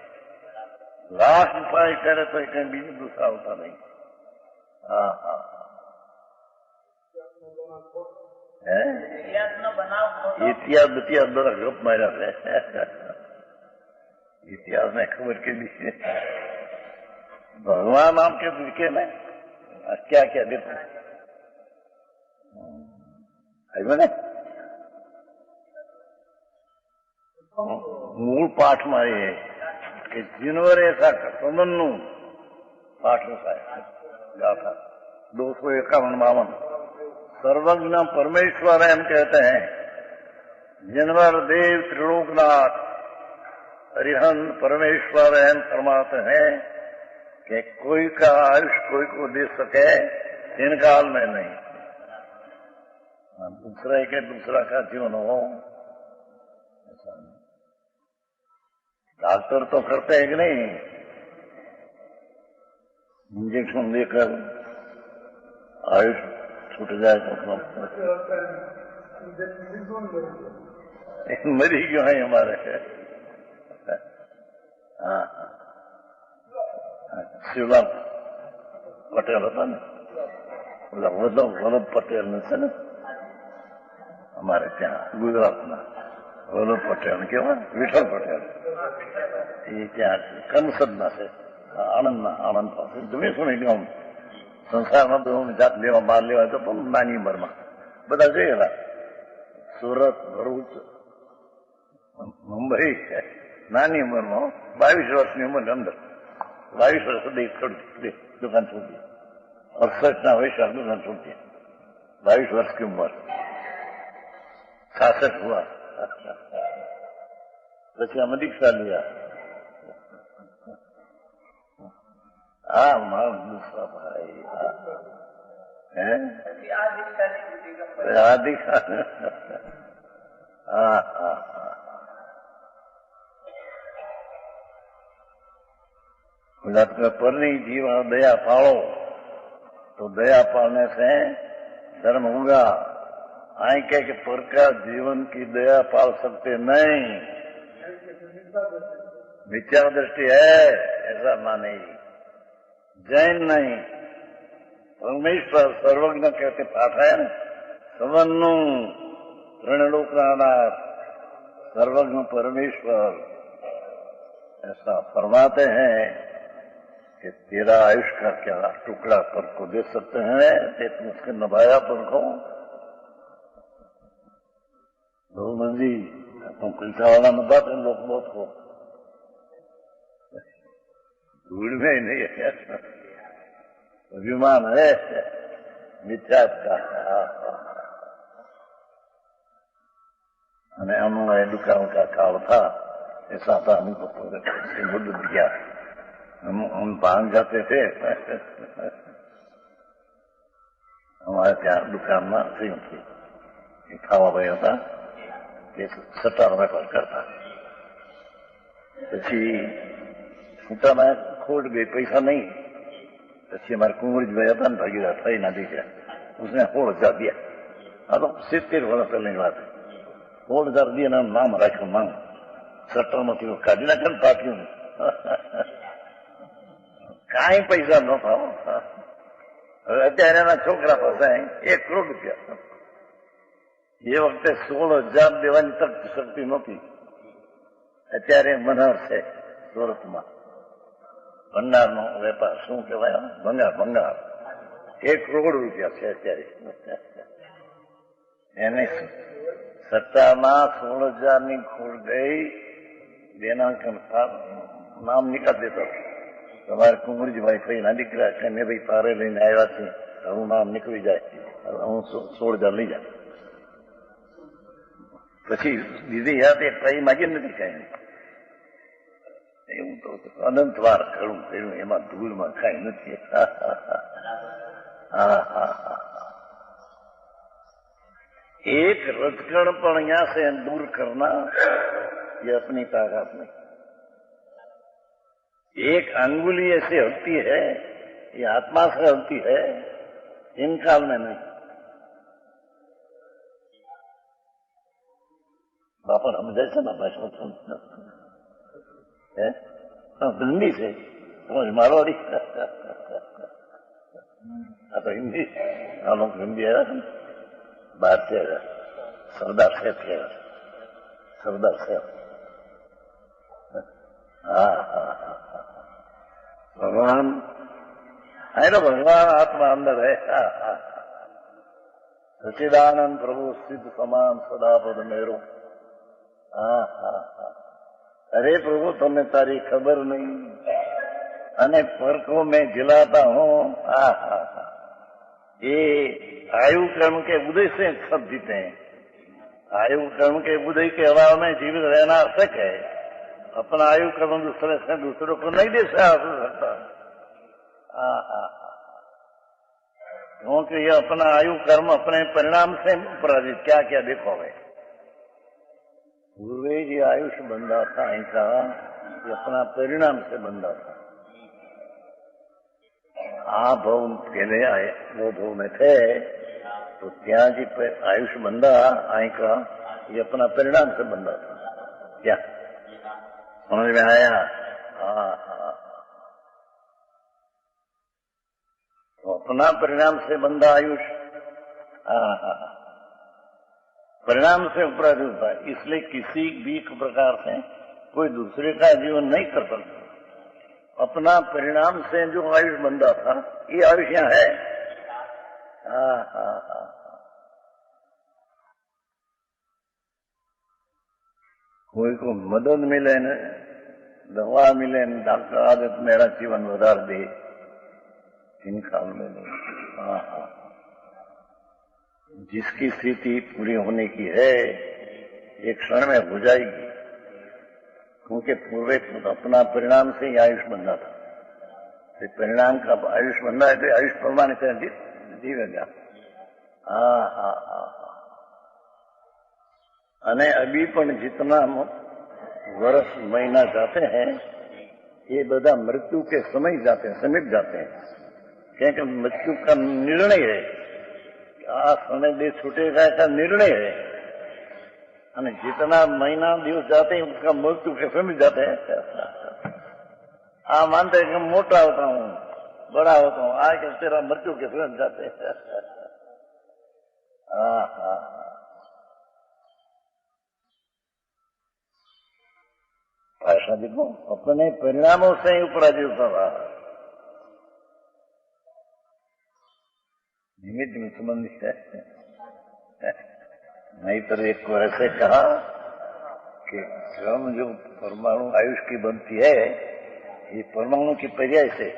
लाख उपाय करे तो कहीं बीज दूसरा होता नहीं. इतिहास इतिहास बड़ा गप मारा है. इतिहास में खबर के लिए भगवान नाम के लिखे में क्या क्या देते हैं मैंने મૂળ પાઠમાં એ કે જીનવરે સંબંધનું પાઠ ગાથા 251 सर्वज्ञ परमेश्वर एम कहते हैं. जिनवर देव त्रिलोकनाथ हरिहन परमेश्वर एम फरमाते हैं कि कोई का आयुष कोई को दे सके इन काल में नहीं. दूसरे के दूसरा का जीवन हो. डॉक्टर तो करते हैं कि नहीं, इंजेक्शन देकर आयुष छूट जाए तो मरी क्यों है हमारे. शिवलाल पटेल होता ना, वल्लभ पटेल ने से ना हमारे ત્યાં ગુજરાતના વલ્લભ પટેલ કેવા વિઠ્ઠલ પટેલ એ ત્યાં કમસદના છે આણંદ પાસે. તમે શું નહીં સંસારમાં તો જાત લેવા બહાર લેવા તો પણ નાની ઉંમરમાં બધા ગયેલા. સુરત ભરૂચ મુંબઈ નાની ઉંમરમાં 22 વર્ષની ઉંમરની અંદર 22 વર્ષ સુધી દુકાન છોડી. 68 વર્ષ દુકાન છોડી. 22 वर्ष की उम्र 66 हुआ. પછી અમે દીક્ષા लिया. हाँ मां दूसरा भाई है दीक्षा. हाँ हाँ परनी जीवन दया पालो तो दया पालने से धर्म होगा. आए कह के पर का जीवन की दया पाल सकते नहीं. विचार दृष्टि है ऐसा माने. जैन नहीं. परमेश्वर सर्वज्ञ कहते पाठ है ना. सवन्नु त्रिलोकनाथ सर्वज्ञ परमेश्वर ऐसा फरमाते हैं कि तेरा आयुष का क्या टुकड़ा पर को दे सकते हैं. एक उसके नभाया पर को दो मंदी तुम पैसा वाला नभाते लोग बहुत को धूल में ही नहीं है. अभिमान है મિથ્યાત્કાર. અને हमारे दुकान का काल था, ऐसा था हमको बुद्ध दिया. हम भाग जाते थे. हमारे ત્યાં દુકાનમાં ખાવા ભાઈ હતા, એ સટ્ટાનો વેપાર કરતા. પછી સટ્ટામાં ખોટ ગઈ, પૈસા નહીં. પછી અમારે કુંવરજીભાઈ હતા ને ભાગીદાર થઈને દીકરા, उसने 16,000 दिया. આ તો 70 વર્ષ પહેલાની વાત. 16,000 दिया ને નામ રાખ્યું માંગ. સટ્ટામાંથી કાઢી નાખે ને પાટ્યું. કાંઈ પૈસા ન થાવ. હવે અત્યારે એના છોકરા પાસે 1 કરોડ રૂપિયા. એ વખતે 16,000 દેવાની તક શક્તિ નહોતી. અત્યારે મનહર છે સુરતમાં, ભંડારનો વેપાર. શું કહેવાય? ભંગાર. 1 કરોડ રૂપિયા છે અત્યારે. એને સટ્ટામાં 16,000 ખોટ ગઈ. બેનાંકન નામ નિકાલ દેતો. તમારે કુંવરજીભાઈ કહીના દીકરા છે, મેં ભાઈ તારે લઈને આવ્યા છે, હું નામ નીકળી જાય, હું 16,000 લઈ જાય. પછી દીદી યાદ એ કઈ માગી નથી કઈ. એવું તો અનંત વાર ઘણું કર્યું, એમાં ધૂળમાં કઈ નથી. एक रजकणपण यहाँ से दूर करना ये अपनी ताकत नहीं. एक अंगुली ऐसे हलती है, ये आत्मा से हलती है, इन काल में नहीं. बापा हम जैसे ना भाषण है हिंदी से समझ मारवाड़ी. तो हिंदी हम लोग हिंदी है, बात से सरदार साहब थे, सरदार साहब. भगवान है ना, भगवान आत्मा अंदर है. सच्चिदानंद प्रभु सिद्ध समान सदा पद मेरो. अरे प्रभु तुम्हें तारी खबर नहीं, अने परकों में जिलाता हूँ. ये आयु कर्म के उदय से सब जीते हैं. आयु कर्म के उदय के अभाव में जीवित रहना आवश्यक है. अपना आयु कर्म दूसरे से दूसरों को नहीं दे सकता. क्योंकि ये अपना आयु कर्म अपने परिणाम से पराजित. क्या क्या देखो है, पूर्वे जी आयुष बंधा था इनका, ये अपना परिणाम से बंधा था. भव के लिए आए, वो भव में थे तो त्या जी आयुष बंधा आई का, ये अपना परिणाम से बंधा था. क्या समझ में आया? तो अपना परिणाम से बंधा आयुष. परिणाम से अपराध होता है. इसलिए किसी भी प्रकार से कोई दूसरे का जीवन नहीं कर सकता. अपना परिणाम से जो आयुष बंधा था, ये आयुष यहाँ है. कोई को मदद मिले न दवा मिले न डॉक्टर आदत मेरा जीवन વધાર दे, इन काल में नहीं. जिसकी स्थिति पूरी होने की है, एक क्षण में हो जाएगी. क्योंकि पूर्वे अपना परिणाम से ही आयुष बंधा था. परिणाम का आयुष बंधा है तो आयुष प्रमाण से जीवेगा. अने अभी पण जितना वर्ष महीना जाते हैं, ये बदा मृत्यु के समय जाते हैं, समीप जाते हैं. क्योंकि मृत्यु का निर्णय है, आ समय दे छूटेगा ऐसा निर्णय है. અને जितना महीना दिवस जाते हैं उसका मृत्यु के समय जाते हैं. मानते हैं कि मोटा होता हूँ, बड़ा होता हूँ, आज तेरा मृत्यु के समय जाते हैं. भाषा देखो, अपने परिणामों से ही उपराजित होता रहा. निमित्त में संबंधित है. नहीं तो एक को ऐसे कहा कि क्रम जो परमाणु आयुष की बनती है, ये परमाणु की पर्याय से,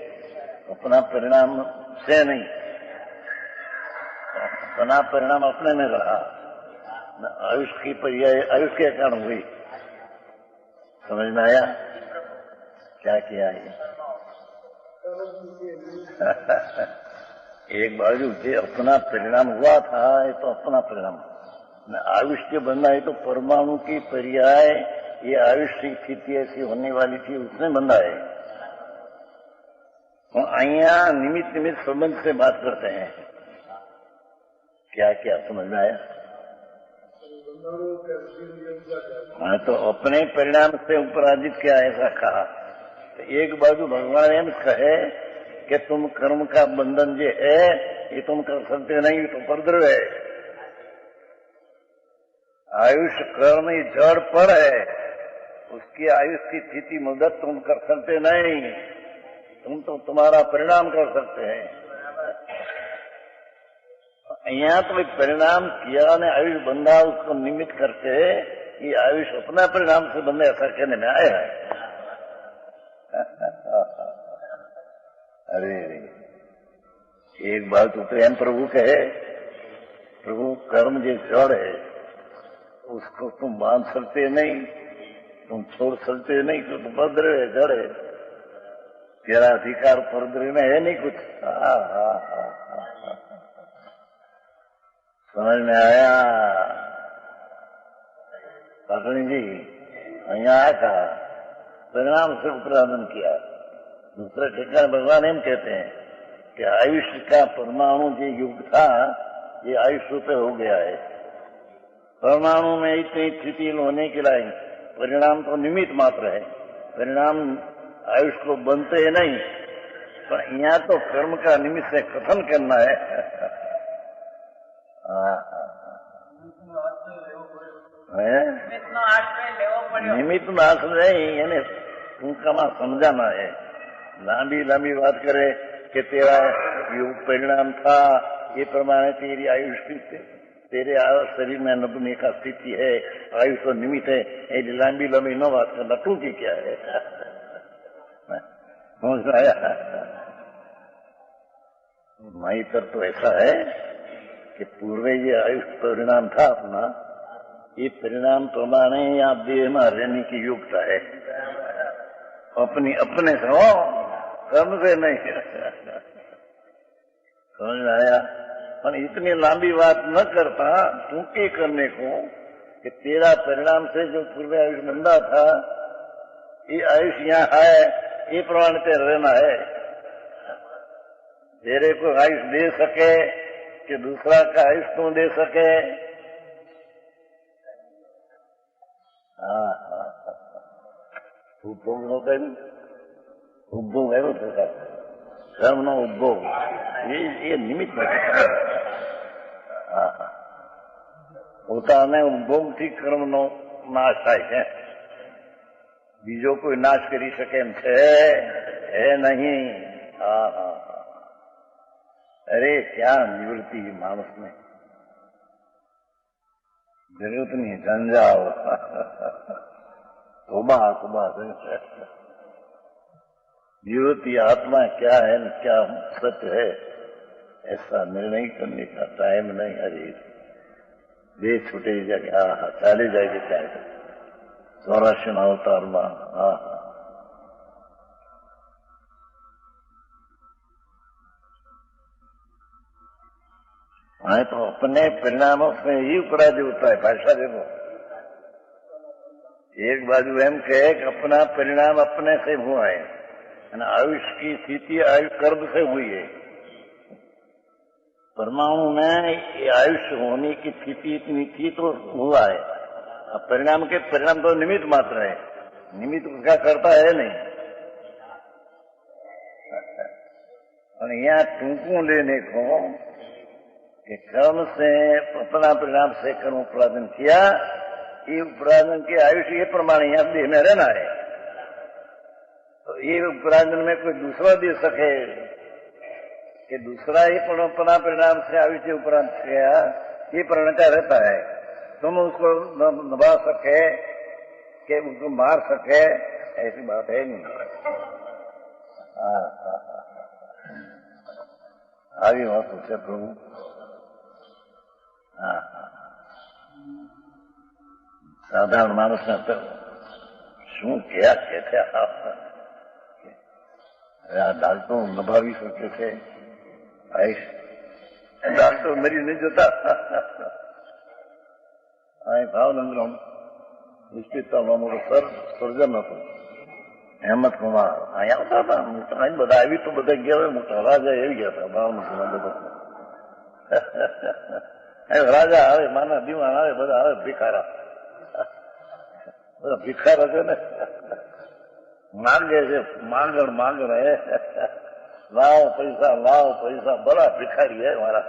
अपना परिणाम से नहीं. अपना परिणाम अपने में रहा, आयुष की पर्याय आयुष के कारण हुई। समझ में आया क्या किया ये? एक बाजू से अपना परिणाम हुआ था, ये तो अपना परिणाम। आयुष के बंधा है तो परमाणु की पर्याय ये आयुष की स्थिति ऐसी होने वाली थी, उसने बंधा है। अहिया निमित्त निमित्त संबंध से बात करते हैं। क्या क्या समझ में आया? हाँ, तो अपने परिणाम से उपराजित क्या ऐसा कहा। तो एक बाजू भगवान एम कहे कि तुम कर्म का बंधन जो है ये तुम कर सकते नहीं, तो परद्रव है। आयुष कर्म ये जड़ पर है, उसकी आयुष की स्थिति मुद्दत तुम कर सकते नहीं, तुम तो तुम्हारा परिणाम कर सकते हैं। यहाँ तो एक परिणाम किया ने आयुष बंधा, उसको निमित्त करके ये आयुष अपना परिणाम से बंधे, ऐसा कहने में आया है। अरे एक बात तो प्रेम प्रभु कहे, प्रभु कर्म जो जड़ है उसको तुम बांध सकते नहीं, तुम छोड़ सकते नहीं, तो तुम परद्रव है, जड़ है, तेरा अधिकार परद्रव में है नहीं कुछ। समझ में आया? पाटणी जी અહીંયા आया था, परिणाम से उपराधन किया। दूसरे ठिकाने भगवान एम कहते हैं कि आयुष का परमाणु जो युग था ये आयुष रूपे हो गया है। परमाणु में इतनी स्थिति होने के लिए परिणाम तो निमित्त मात्र है, परिणाम आयुष को बनते हैं नहीं, पर यहाँ तो कर्म का निमित्त से कथन करना है। निमित्त नाश नहीं, यानी टूंकाમાં समझाना है। लांबी लांबी बात करे कि तेरा युग परिणाम था, ये प्रमाण तेरी आयुष की तेरे शरीर में नबने का स्थिति है, आयुष तो निमित्त है, ये लांबी लंबी न बात करना, टूंकी क्या है? समझ में आया? माई तर तो ऐसा है कि पूर्व ये आयुष परिणाम था अपना, ये परिणाम प्रमाणे या देह में रहने की योग्यता है, अपनी अपने से हो, कर्म से नहीं। समझ में आया? पर इतनी लंबी बात न करता, टूंकी करने को कि तेरा परिणाम से जो पूर्व आयुष बंधा था, ये आयुष यहाँ है, ये प्रमाण से रहना है। तेरे को आयुष दे सके कि दूसरा का आयुष तुम दे सके। उपभोग होता है, उपभोग है वो कर्म नो उपभोग, ये निमित्त होता है। उपभोग थी कर्म नो नाश થાય છે, બીજો કોઈ નાશ કરી શકે એમ છે नहीं। अरे क्या निवृत्ति मानस में, जरूरत नहीं झंझाओ, तोबा तोबा। निवृत्ति आत्मा क्या है न क्या सत्य है, ऐसा निर्णय करने का टाइम नहीं। अरे दे छूटे जाके चाले जाएगी क्या 84 अवतार में। हाँ, तो अपने परिणामों से ही उपराध होता है। भाषा देखो, एक बाजू एम कहे कि अपना परिणाम अपने से हुआ है, आयुष की स्थिति आयुष कर्म से हुई है। परमाणु में आयुष होने की स्थिति इतनी थी तो हुआ है, अब परिणाम के परिणाम तो निमित्त मात्र है, निमित्त उसका करता है नहीं। और यहाँ टूंकू लेने को कि कर्म से अपना परिणाम से कर्म उपराधन किया, ये उपराधन के आयुष ये प्रमाण यहाँ देह में रहना है, तो ये उपराधन में कोई दूसरा दे सके कि दूसरा ही अपना परिणाम से आयुष उपरांत किया, ये प्रणता रहता है। तुम उसको दबा सके कि उसको मार सके, ऐसी बात है नहीं। आगे बात पूछे प्रभु। સાધારણ માણસને તો શું ક્યાં કે છે આ ડાક્ટરો નભાવી શકે છે ડાક્ટર મરી નહીં જતા અહીં ભાવનગર હોસ્પિટલનો મોટો સર્જન હતો હેમંત કુમાર અહીંયા આવતા હતા બધા આવી તો બધા ગયા મોટા રાજા એવી ગયા હતા ભાવનગરમાં બધા રાજા આવે માના દીવાન આવે બધા આવે ભિખારા બધા ભિખારા છે ને માંગે છે માંગણ હે લાવો પૈસા બड़ा भिखारी है हमारा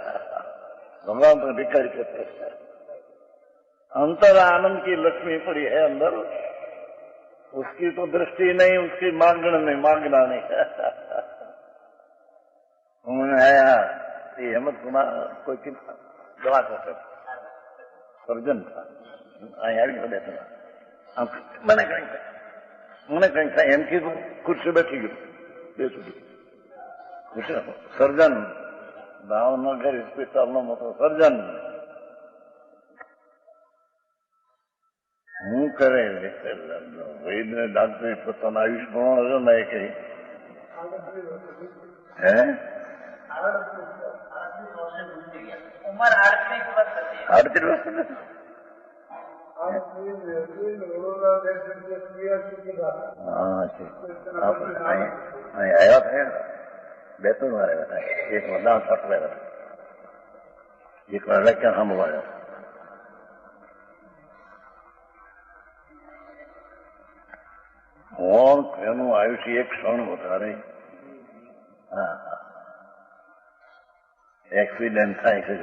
भगवान तो भिखारी कहते हैं अंतर आनंद की लक्ष्मी पड़ी है अंदर उसकी तो दृष्टि नहीं उसकी मांगना नहीं उन्होंने आया ये हेमंत कुमार कोई दवा करते सर्जन था मैंने कहीं था एम की कुर्सी बैठी गई સર્જન ભાવનગર હોસ્પિટલનો મોટો સર્જન હું કરે વૈદ્ય ડાક્ટરે પોતાના આયુષ પ્રમાણ ને કઈ હે 38 વર્ષ આવ્યા થયા 2-3 વાર આવ્યા હતા એક વાર દાંત ફટવાયા એક વાર લખ્યા સાંભળવાયા કોણ એનું આયુષ્ય એક ક્ષણ વધારે એક્સિડન્ટ થાય છે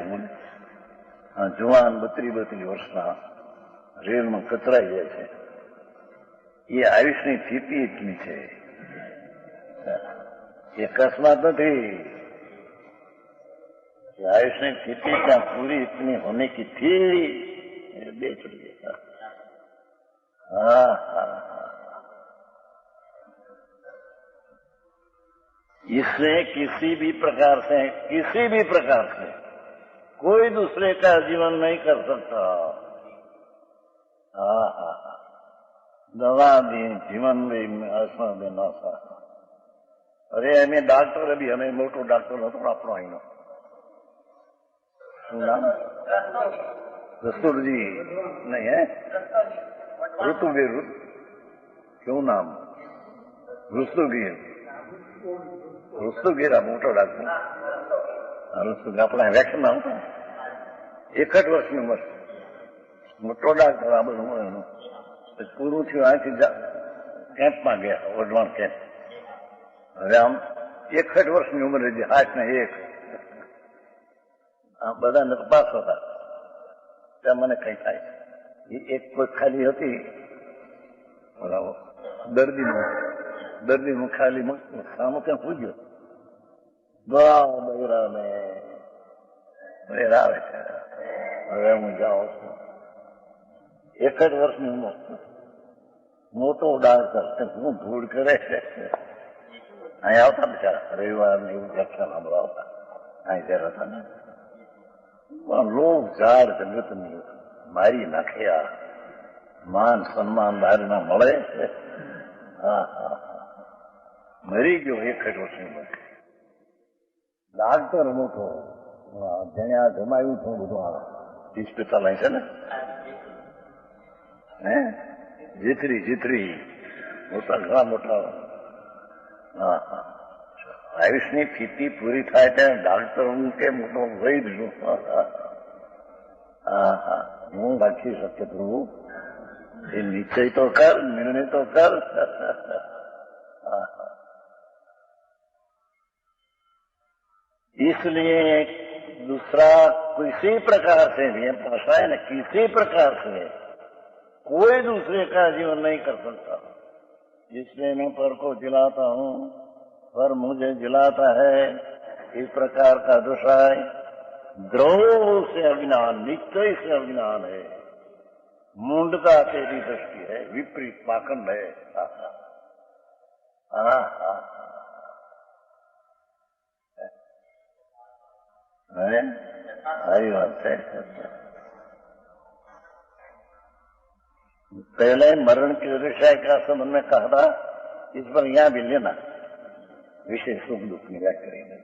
જુવાન 32 વર્ષના રેલમાં કચરાઈ જાય છે એ આયુષની સ્થિતિ એટલી છે अकस्मात नहीं आयुष की स्थिति क्या पूरी इतनी होने की थी बेच दिया इससे किसी भी प्रकार से कोई दूसरे का जीवन नहीं कर सकता दवा दी जीवन भी आसमा देना था अरे हमें डॉक्टर अभी हमें मोटो डॉक्टर હતો આપણો અહીંનો શું નામ રસુલજી નહીં હે ઋતુગીર શું નામ ઋતુગીર આ મોટો ડॉक्टर ઋતુગીર આપણા વેક્સિન આવતો 61 વર્ષની ઉંમર મોટો ડॉक्टर આ બધું એનું પૂરું થયું અહીંથી કેમ્પમાં ગયા વઢવાણ કેમ્પ હવે આમ 61 વર્ષની ઉંમર હતી 8 આ બધા નપાસ હતા ત્યાં મને કઈ થાય એક કોઈ ખાલી હતી બરાબર દર્દીનું ખાલી સામો ત્યાં પૂછ્યો બહેરા આવે છે હવે હું જાઉં છું 61 વર્ષની ઉંમર મોટો ડાક્ટર શું ધૂળ કરે છે અહીં આવતા બિચારા રવિવારની એવું વ્યાખ્યાન સાંભળાવતા અહીં ત્યારે હતા ને પણ લોક ઝાડ જગતની મારી નાખ્યા માન સન્માન બહારના મળે મરી ગયો 61 વર્ષની ઉંમર ડાક્ટર મોટો જેને આ જમાયું છું બધું આવે હોસ્પિટલ અહીં છે ને હે જીતરી મોટા ઘણા મોટા આયુષની સ્થિતિ પૂરી થાય ત્યારે ડાક્ટર કે મોટો વૈદ છું હું રાખી શકે પ્રભુ એ નિશ્ચય તો કર નિર્ણય તો કર इसलिए दूसरा किसी प्रकार से भी भाषा है ना किसी प्रकार से कोई दूसरे का जीवन नहीं कर सकता जिससे मैं पर को जिलाता हूँ पर मुझे जिलाता है इस प्रकार का दुष्टाय द्रोह से अज्ञान निश्चय से अज्ञान है मूंडता तेरी दृष्टि है विपरीत पाखंड है सारी बात है पहले मरण के विषय का संबंध में कहा था, इस पर यहां भी लेना, विषय सुख दुख निराश करेंगे।